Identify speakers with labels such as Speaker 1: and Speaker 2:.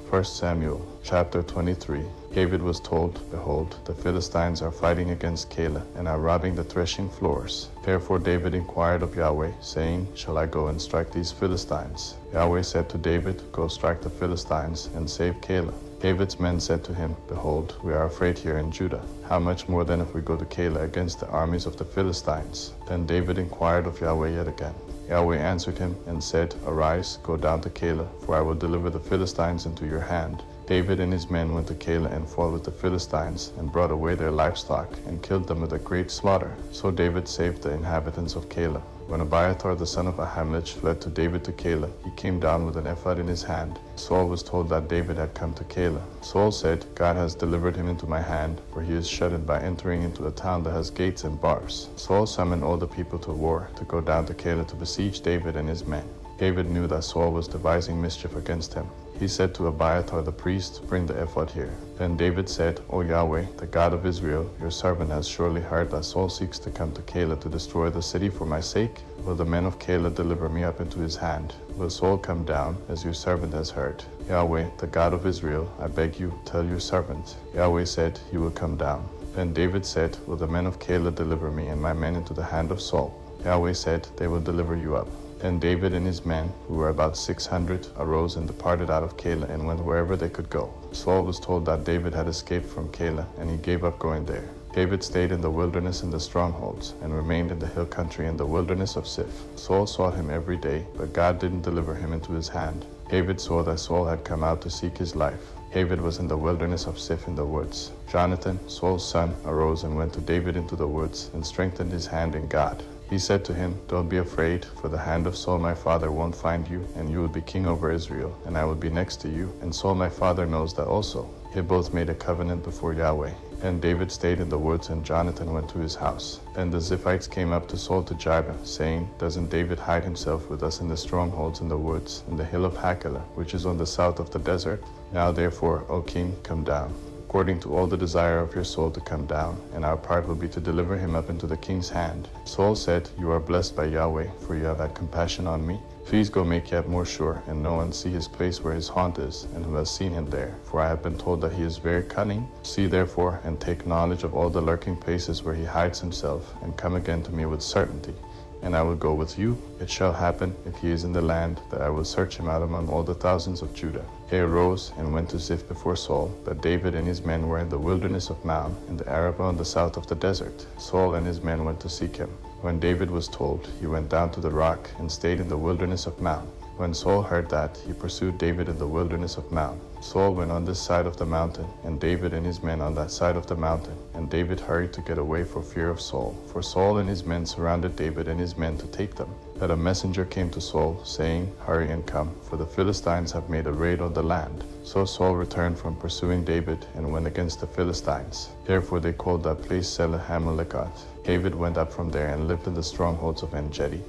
Speaker 1: 1 Samuel chapter 23. David was told, Behold, the Philistines are fighting against Keilah and are robbing the threshing floors. Therefore David inquired of Yahweh, saying, Shall I go and strike these Philistines? Yahweh said to David, Go strike the Philistines and save Keilah. David's men said to him, Behold, we are afraid here in Judah. How much more then if we go to Keilah against the armies of the Philistines? Then David inquired of Yahweh yet again. Yahweh answered him and said, Arise, go down to Keilah, for I will deliver the Philistines into your hand. David and his men went to Keilah and fought with the Philistines, and brought away their livestock, and killed them with a great slaughter. So David saved the inhabitants of Keilah. When Abiathar the son of Ahimelech fled to David to Keilah, he came down with an ephod in his hand. Saul was told that David had come to Keilah. Saul said, God has delivered him into my hand, for he is shut in by entering into a town that has gates and bars. Saul summoned all the people to war, to go down to Keilah to besiege David and his men. David knew that Saul was devising mischief against him. He said to Abiathar the priest, Bring the ephod here. Then David said, O Yahweh, the God of Israel, your servant has surely heard that Saul seeks to come to Keilah to destroy the city for my sake. Will the men of Keilah deliver me up into his hand? Will Saul come down, as your servant has heard? Yahweh, the God of Israel, I beg you, tell your servant. Yahweh said, He will come down. Then David said, Will the men of Keilah deliver me and my men into the hand of Saul? Yahweh said, They will deliver you up. Then David and his men, who were about 600, arose and departed out of Keilah and went wherever they could go. Saul was told that David had escaped from Keilah, and he gave up going there. David stayed in the wilderness in the strongholds, and remained in the hill country in the wilderness of Ziph. Saul sought him every day, but God didn't deliver him into his hand. David saw that Saul had come out to seek his life. David was in the wilderness of Ziph in the woods. Jonathan, Saul's son, arose and went to David into the woods, and strengthened his hand in God. He said to him, Don't be afraid, for the hand of Saul my father won't find you, and you will be king over Israel, and I will be next to you, and Saul my father knows that also. They both made a covenant before Yahweh. Then David stayed in the woods, and Jonathan went to his house. Then the Ziphites came up to Saul to Gibeah, saying, Doesn't David hide himself with us in the strongholds in the woods, in the hill of Hachilah, which is on the south of the desert? Now therefore, O king, come down, according to all the desire of your soul to come down, and our part will be to deliver him up into the king's hand. Saul said, You are blessed by Yahweh, for you have had compassion on me. Please go make yet more sure, and know and see his place where his haunt is, and who has seen him there. For I have been told that he is very cunning. See therefore, and take knowledge of all the lurking places where he hides himself, and come again to me with certainty. And I will go with you. It shall happen, if he is in the land, that I will search him out among all the thousands of Judah. They arose and went to Ziph before Saul, that David and his men were in the wilderness of Maon, in the Arabah on the south of the desert. Saul and his men went to seek him. When David was told, he went down to the rock, and stayed in the wilderness of Maon. When Saul heard that, he pursued David in the wilderness of Maon. Saul went on this side of the mountain, and David and his men on that side of the mountain. And David hurried to get away for fear of Saul. For Saul and his men surrounded David and his men to take them. That a messenger came to Saul, saying, Hurry and come, for the Philistines have made a raid on the land. So Saul returned from pursuing David, and went against the Philistines. Therefore they called that place Selah Hammelekot. David went up from there and lived in the strongholds of En-Gedi.